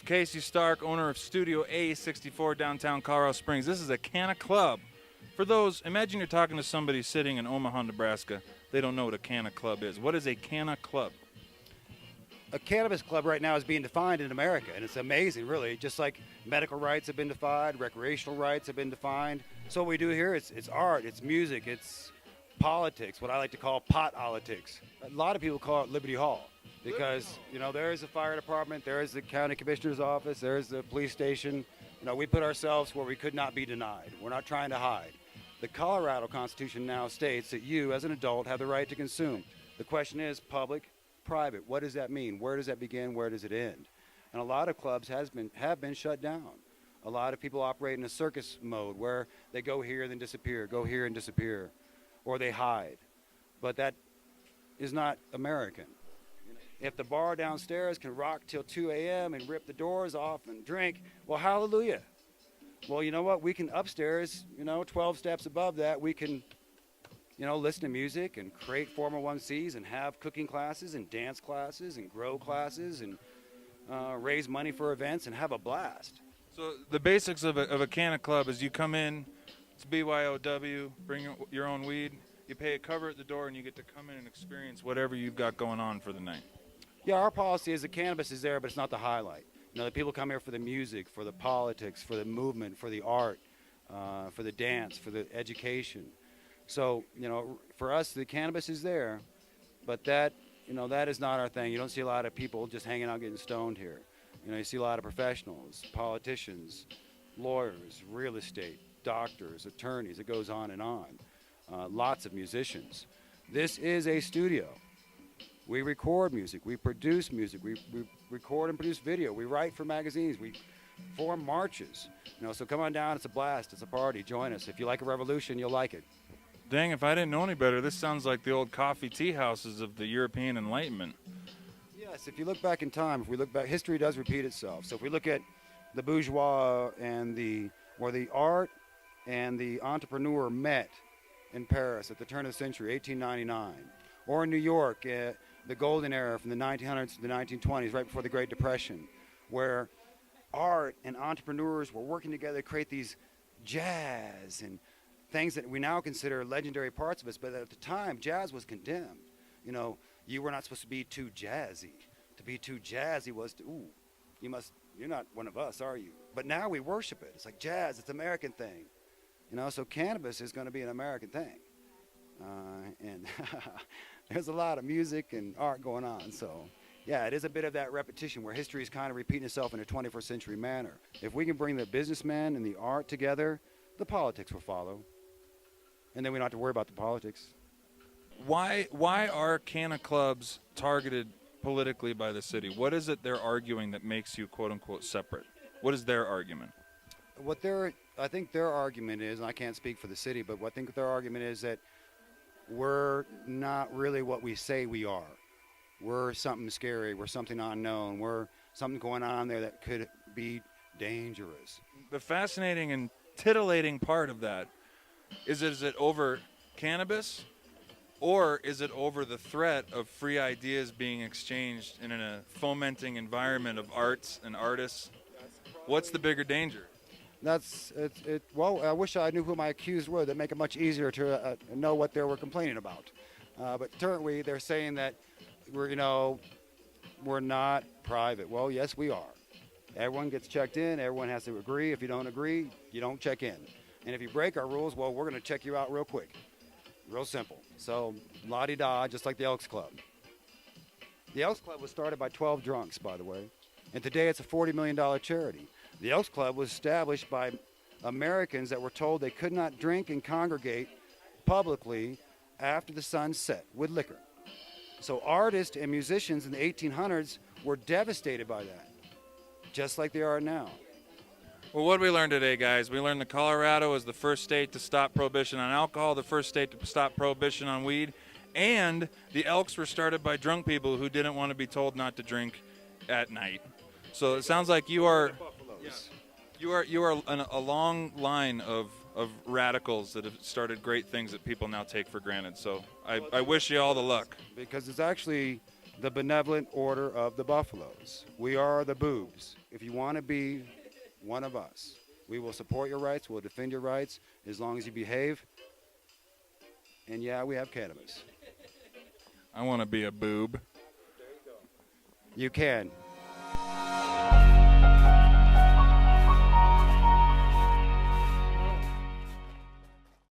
Casey Stark, owner of Studio A64, downtown Colorado Springs. This is a canna club. For those, imagine you're talking to somebody sitting in Omaha, Nebraska. They don't know what a canna club is. What is a canna club? A cannabis club right now is being defined in America, and it's amazing, really. Just like medical rights have been defined, recreational rights have been defined. So what we do here, it's art, it's music, it's politics, what I like to call pot-politics. A lot of people call it Liberty Hall because, you know, there is a fire department, there is the county commissioner's office, there is the police station. You know, we put ourselves where we could not be denied. We're not trying to hide. The Colorado Constitution now states that you, as an adult, have the right to consume. The question is public, private. What does that mean? Where does that begin? Where does it end? And a lot of clubs have been shut down. A lot of people operate in a circus mode where they go here then disappear, go here and disappear, or they hide. But that is not American. If the bar downstairs can rock till 2 a.m. and rip the doors off and drink, well, hallelujah. Well, you know what? We can upstairs, 12 steps above that, we can listen to music and create 401cs and have cooking classes and dance classes and grow classes and raise money for events and have a blast. So the basics of a canna club is you come in, it's BYOW, bring your own weed, you pay a cover at the door, and you get to come in and experience whatever you've got going on for the night. Yeah, our policy is the cannabis is there, but it's not the highlight. The people come here for the music, for the politics, for the movement, for the art, for the dance, for the education. So, for us, the cannabis is there, but that is not our thing. You don't see a lot of people just hanging out getting stoned here. You see a lot of professionals, politicians, lawyers, real estate, doctors, attorneys. It goes on and on. Lots of musicians. This is a studio. We record music. We produce music. We record and produce video. We write for magazines. We form marches. So come on down. It's a blast. It's a party. Join us. If you like a revolution, you'll like it. Dang, if I didn't know any better, this sounds like the old coffee tea houses of the European Enlightenment. Yes, if you look back in time, if we look back, history does repeat itself. So if we look at the bourgeois and where the art and the entrepreneur met in Paris at the turn of the century, 1899, or in New York, the golden era from the 1900s to the 1920s, right before the Great Depression, where art and entrepreneurs were working together to create these jazz and things that we now consider legendary parts of us, but at the time, jazz was condemned. You were not supposed to be too jazzy. To be too jazzy was you're not one of us, are you? But now we worship it. It's like jazz, it's an American thing. So cannabis is going to be an American thing. And there's a lot of music and art going on. So, yeah, it is a bit of that repetition where history is kind of repeating itself in a 21st century manner. If we can bring the businessmen and the art together, the politics will follow. And then we don't have to worry about the politics. Why are canna clubs targeted politically by the city? What is it they're arguing that makes you, quote unquote, separate? What is their argument? I think their argument is, and I can't speak for the city, but I think their argument is that we're not really what we say we are. We're something scary. We're something unknown. We're something going on there that could be dangerous. The fascinating and titillating part of that is it over cannabis? Or is it over the threat of free ideas being exchanged in a fomenting environment of arts and artists? What's the bigger danger? Well, I wish I knew who my accused were. That'd make it much easier to know what they were complaining about. But currently, they're saying that we're not private. Well, yes, we are. Everyone gets checked in. Everyone has to agree. If you don't agree, you don't check in. And if you break our rules, well, we're going to check you out real quick. Real simple. So, la-di-da, just like the Elks Club. The Elks Club was started by 12 drunks, by the way. And today it's a $40 million charity. The Elks Club was established by Americans that were told they could not drink and congregate publicly after the sun set with liquor. So artists and musicians in the 1800s were devastated by that, just like they are now. Well, what did we learn today, guys? We learned that Colorado is the first state to stop prohibition on alcohol, the first state to stop prohibition on weed, and the Elks were started by drunk people who didn't want to be told not to drink at night. So it sounds like you are a long line of radicals that have started great things that people now take for granted. So I wish you all the luck. Because it's actually the benevolent order of the buffaloes. We are the boobs. If you want to be one of us, we will support your rights. We'll defend your rights as long as you behave. And yeah, we have cannabis. I want to be a boob. You can.